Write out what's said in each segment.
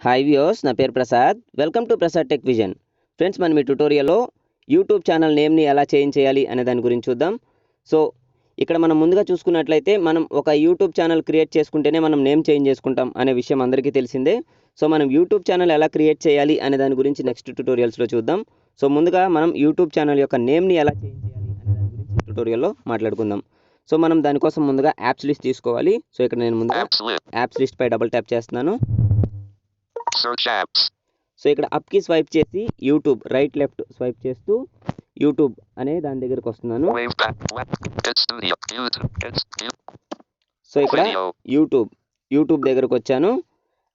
Hi viewers, నా పేరు Prasad. Welcome to Prasad tech vision. Friends, మనం ఈ ట్యుటోరియల్లో యూట్యూబ్ ఛానల్ నేమ్ని ఎలా చేంజ్ చేయాలి అనే దాని గురించి చూద్దాం. సో ఇక్కడ మనం ముందుగా చూసుకున్నట్లయితే మనం ఒక యూట్యూబ్ ఛానల్ క్రియేట్ చేసుకుంటేనే మనం నేమ్ చేంజ్ చేసుకుంటాం అనే విషయం అందరికీ తెలిసిందే. సో మనం యూట్యూబ్ ఛానల్ ఎలా క్రియేట్ చేయాలి అనే దాని గురించి నెక్స్ట్ ట్యుటోరియల్స్లో చూద్దాం. సో ముందుగా మనం యూట్యూబ్ ఛానల్ యొక్క నేమ్ని ఎలా చేంజ్ చేయాలి అనే దాని గురించి ట్యుటోరియల్లో మాట్లాడుకుందాం. సో మనం దానికోసం ముందుగా యాప్స్ లిస్ట్ తీసుకోవాలి. సో ఇక్కడ నేను ముందుగా యాప్స్ లిస్ట్ పై డబుల్ ట్యాప్ చేస్తున్నాను. Search apps. సో ఇక్కడ అప్కి స్వైప్ చేసి యూట్యూబ్, రైట్ లెఫ్ట్ స్వైప్ చేస్తూ యూట్యూబ్ అనే దాని దగ్గరికి వస్తున్నాను. Wave back. It's studio. YouTube. It's so ఇక్కడ యూట్యూబ్ దగ్గరకు వచ్చాను.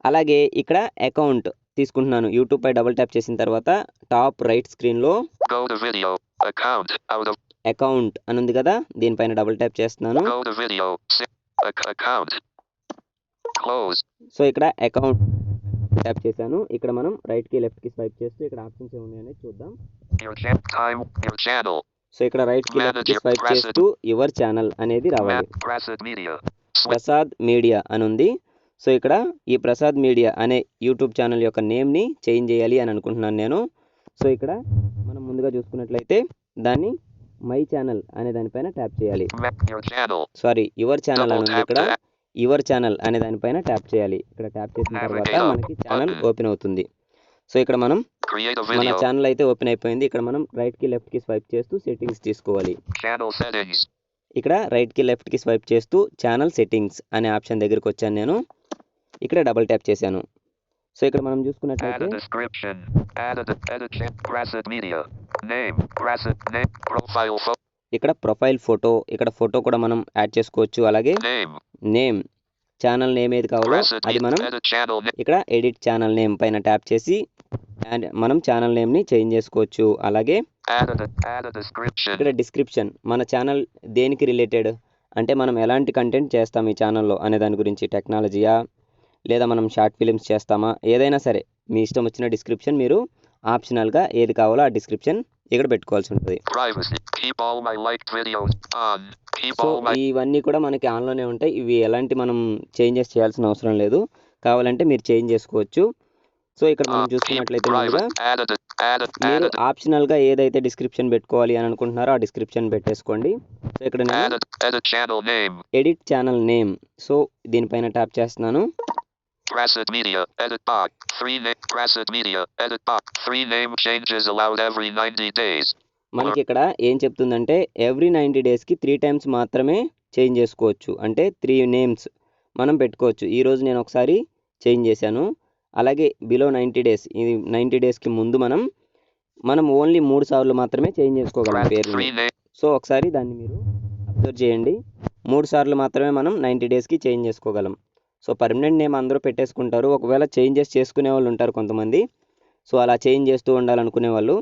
అలాగే ఇక్కడ అకౌంట్ తీసుకుంటున్నాను. యూట్యూబ్ పై డబుల్ ట్యాప్ చేసిన తర్వాత టాప్ రైట్ స్క్రీన్లో go to video. Account. Out of account అని ఉంది కదా, దీనిపైన డబుల్ ట్యాప్ చేస్తున్నాను. go to video. Account. Close. So ఇక్కడ అకౌంట్ ట్యాప్ చేశాను. ఇక్కడ మనం రైట్కి లెఫ్ట్కి స్వైప్ చేస్తూ ఇక్కడ ఆప్షన్స్ ఏమున్నాయి అనేది చూద్దాం. Your channel. సో ఇక్కడ రైట్కి లెఫ్ట్కి స్వైప్ చేస్తూ యువర్ ఛానల్ అనేది రావాలి. Prasad Media. ప్రసాద్ మీడియా అని ఉంది. సో ఇక్కడ ఈ ప్రసాద్ మీడియా అనే యూట్యూబ్ ఛానల్ యొక్క నేమ్ని చేంజ్ చేయాలి అని అనుకుంటున్నాను నేను. సో ఇక్కడ మనం ముందుగా చూసుకున్నట్లయితే దాన్ని మై ఛానల్ అనే దానిపైన ట్యాప్ చేయాలి. Your channel. Sorry, your channel అని ఉంది. ఇక్కడ యువర్ ఛానల్ అనే దానిపైన ట్యాప్ చేయాలి. ఇక్కడ ట్యాప్ చేసిన తర్వాత మనకి ఛానల్ ఓపెన్ అవుతుంది. సో ఇక్కడ మనం మన ఛానల్ అయితే ఓపెన్ అయిపోయింది. ఇక్కడ మనం రైట్కి లెఫ్ట్కి స్వైప్ చేస్తూ సెట్టింగ్స్ తీసుకోవాలి. Channel settings. ఇక్కడ రైట్కి లెఫ్ట్కి స్వైప్ చేస్తూ ఛానల్ సెట్టింగ్స్ అనే ఆప్షన్ దగ్గరికి వచ్చాను నేను. ఇక్కడ డబుల్ ట్యాప్ చేశాను. సో ఇక్కడ మనం Add చూసుకున్నట్లయితే a description. Prasad Media. Name. Prasad name. Profile photo. ఇక్కడ ప్రొఫైల్ ఫోటో, ఇక్కడ ఫోటో కూడా మనం యాడ్ చేసుకోవచ్చు. అలాగే Name. నేమ్, ఛానల్ నేమ్ ఏది కావాలో అది మనం Edit channel name. ఇక్కడ ఎడిట్ ఛానల్ నేమ్ పైన ట్యాప్ చేసి అండ్ మనం ఛానల్ నేమ్ని చేంజ్ చేసుకోవచ్చు. అలాగే Add a description. ఇక్కడ డిస్క్రిప్షన్, మన ఛానల్ దేనికి రిలేటెడ్ అంటే మనం ఎలాంటి కంటెంట్ చేస్తాం ఈ ఛానల్లో అనే దాని గురించి, టెక్నాలజీయా లేదా మనం షార్ట్ ఫిలిమ్స్ చేస్తామా, ఏదైనా సరే మీ ఇష్టం వచ్చిన డిస్క్రిప్షన్ మీరు ఆప్షనల్గా ఏది కావాలో ఆ డిస్క్రిప్షన్ ఇక్కడ పెట్టుకోవాల్సి ఉంటుంది. Privacy. Keep all my liked videos on. Keep so all my ఇవన్నీ కూడా మనకి ఆన్లోనే ఉంటాయి. ఇవి ఎలాంటి మనం చేంజెస్ చేయాల్సిన అవసరం లేదు. కావాలంటే మీరు చేంజ్ చేసుకోవచ్చు. సో ఇక్కడ మనం చూసుకున్నట్లయితే ముందుగా మీరు ఆప్షనల్గా ఏదైతే డిస్క్రిప్షన్ పెట్టుకోవాలి అని అనుకుంటున్నారో ఆ డిస్క్రిప్షన్ పెట్టేసుకోండి. సో ఇక్కడ నేను edit channel name. Edit channel name, so దీనిపైన ట్యాప్ చేస్తున్నాను. Prasad Media. Edit box. 3 name. Prasad Media. Edit box. 3 name changes allowed every 90 days. మనకి ఇక్కడ ఏం చెప్తుందంటే ఎవ్రీ 90 డేస్కి 3 టైమ్స్ మాత్రమే చేంజ్ చేసుకోవచ్చు. అంటే 3 నేమ్స్ మనం పెట్టుకోవచ్చు. ఈరోజు నేను ఒకసారి చేంజ్ చేశాను. అలాగే బిలో 90 డేస్, ఇది 90 డేస్కి ముందు మనం ఓన్లీ 3 సార్లు మాత్రమే చేంజ్ చేసుకోగలం పేరు. సో ఒకసారి దాన్ని మీరు అబ్జర్వ్ చేయండి. 3 సార్లు మాత్రమే మనం 90 డేస్కి చేంజ్ చేసుకోగలం. సో పర్మనెంట్ నేమ్ అందరూ పెట్టేసుకుంటారు. ఒకవేళ చేంజెస్ చేసుకునే వాళ్ళు ఉంటారు కొంతమంది. సో అలా చేంజ్ చేస్తూ ఉండాలనుకునే వాళ్ళు.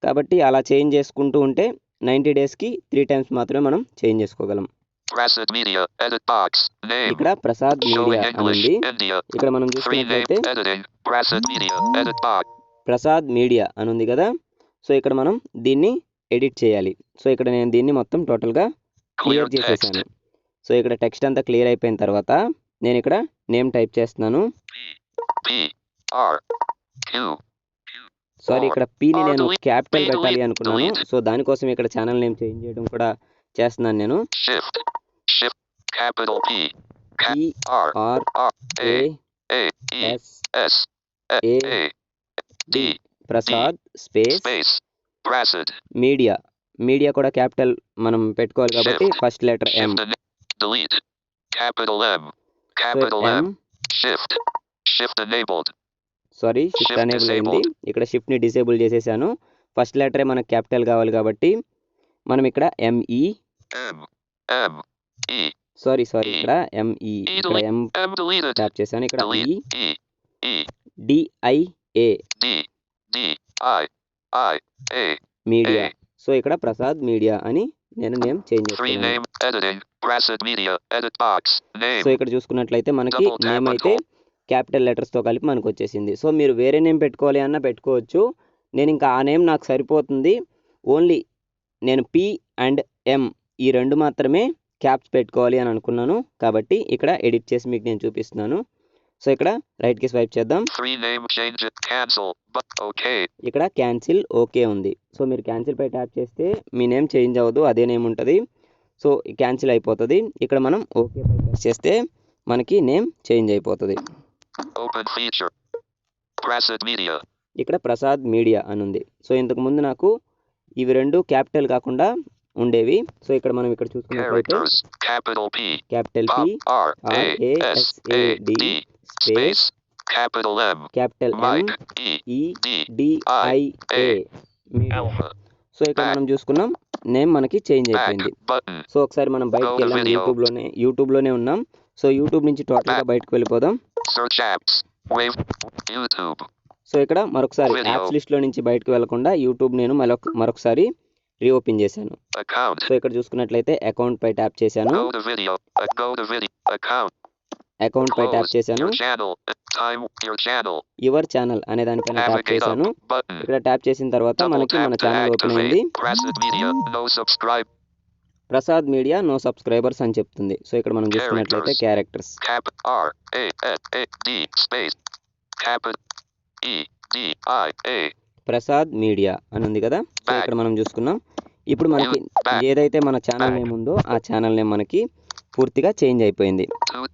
కాబట్టి అలా చేంజ్ చేసుకుంటూ ఉంటే 90 డేస్కి 3 టైమ్స్ మాత్రమే మనం చేంజ్ చేసుకోగలం. Prasad Media. Edit box. Name. ఇక్కడ ప్రసాద్ మీడియా అని ఉంది. India. ఇక్కడ మనం 3 name చూసుకున్నట్లయితే editing. Prasad Media. Edit box. Prasad media అని ఉంది కదా. సో ఇక్కడ మనం దీన్ని ఎడిట్ చేయాలి. సో ఇక్కడ నేను దీన్ని మొత్తం టోటల్గా Clear క్లియర్ text. చేసేసాను. సో ఇక్కడ టెక్స్ట్ అంతా క్లియర్ అయిపోయిన తర్వాత నేను ఇక్కడ నేమ్ టైప్ చేస్తున్నాను. P R Q. సారీ, ఇక్కడ పీని నేను క్యాపిటల్ పెట్టాలి అనుకున్నాను. సో దానికోసం ఇక్కడ ఛానల్ నేమ్ చేంజ్ చేయడం కూడా చేస్తున్నాను నేను. Shift. Capital P. PRASAD A D. Prasad space Prasad. Media కూడా క్యాపిటల్ మనం పెట్టుకోవాలి కాబట్టి first letter M. Delete. Capital M. Shift enabled. Sorry, shift unable అయింది. ఇక్కడ షిఫ్ట్ని డిసేబుల్ చేసేసాను. ఫస్ట్ లెటరే మనకు క్యాపిటల్ కావాలి కాబట్టి మనం ఇక్కడ ME సారీ ఇక్కడ ME ఇక్కడ M ట్యాప్ చేశాను. ఇక్కడ DIA మీడియా. సో ఇక్కడ ప్రసాద్ మీడియా అని నేను నేమ్ చేంజ్ చేస్తాను. సో ఇక్కడ చూసుకున్నట్లయితే మనకి నేమ్ అయితే క్యాపిటల్ లెటర్స్తో కలిపి మనకు వచ్చేసింది. సో మీరు వేరే నేమ్ పెట్టుకోవాలి అన్నా పెట్టుకోవచ్చు. నేను ఇంకా ఆ నేమ్ నాకు సరిపోతుంది. ఓన్లీ నేను P అండ్ M ఈ 2 మాత్రమే క్యాప్స్ పెట్టుకోవాలి అని అనుకున్నాను. కాబట్టి ఇక్కడ ఎడిట్ చేసి మీకు నేను చూపిస్తున్నాను. సో ఇక్కడ రైట్కి స్వైప్ చేద్దాం. 3 name change it. Cancel. But okay. ఇక్కడ క్యాన్సిల్ ఓకే ఉంది. సో మీరు క్యాన్సిల్ పై ట్యాప్ చేస్తే మీ నేమ్ చేంజ్ అవ్వదు, అదే నేమ్ ఉంటుంది. సో క్యాన్సిల్ అయిపోతుంది. ఇక్కడ మనం ఓకే పై ప్రెస్ చేస్తే మనకి నేమ్ చేంజ్ అయిపోతుంది. Open feature. Prasad Media. ఇక్కడ ప్రసాద్ మీడియా అని ఉంది. సో ఇంతకుముందు నాకు ఇవి రెండు క్యాపిటల్ కాకుండా ఉండేవి. సో ఇక్కడ మనం ఇక్కడ చూసుకున్నట్లయితే capital P, capital P RASAD space capital M, capital MEDIA media. So ఇక్కడ మనం చూసుకున్నాం నేమ్ మనకి చేంజ్ అయిపోయింది. సో ఒకసారి మనం బయటకు వెళ్ళాం. యూట్యూబ్లోనే ఉన్నాం. సో యూట్యూబ్ నుంచి టోటల్గా బయటకు వెళ్ళిపోదాం. సో ఇక్కడ మరొకసారి యాప్స్ లిస్ట్లో నుంచి బయటకు వెళ్లకుండా యూట్యూబ్ నేను మరొకసారి రీఓపెన్ చేశాను. సో ఇక్కడ చూసుకున్నట్లయితే అకౌంట్ పై ట్యాప్ చేశాను. అకౌంట్ పై ట్యాప్ చేశాను. యువర్ ఛానల్ అనే దానిపైన ట్యాప్ చేశాను. ఇక్కడ ట్యాప్ చేసిన తర్వాత మనకి మన ఛానల్ ఓపెన్ అయింది. ప్రసాద్ మీడియా నో సబ్స్క్రైబర్స్ అని చెప్తుంది. సో ఇక్కడ మనం చూసుకున్నట్లయితే క్యారెక్టర్స్ ప్రసాద్ మీడియా అని ఉంది కదా. సో ఇక్కడ మనం చూసుకున్నాం. ఇప్పుడు మనకి ఏదైతే మన ఛానల్ నేమ్ ఉందో ఆ ఛానల్ నేమ్ మనకి పూర్తిగా చేంజ్ అయిపోయింది.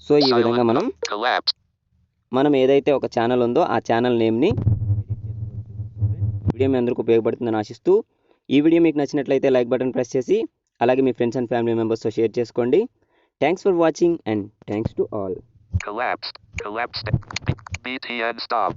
సో ఈ విధంగా మనం ఏదైతే ఒక ఛానల్ ఉందో ఆ ఛానల్ నేమ్ని వీడియో మీ అందరికీ ఉపయోగపడుతుందని ఆశిస్తూ, ఈ వీడియో మీకు నచ్చినట్లయితే లైక్ బటన్ ప్రెస్ చేసి అలాగే మీ ఫ్రెండ్స్ అండ్ ఫ్యామిలీ మెంబర్స్తో షేర్ చేసుకోండి. Thanks for watching and thanks to all. Collapsed. BTN stop.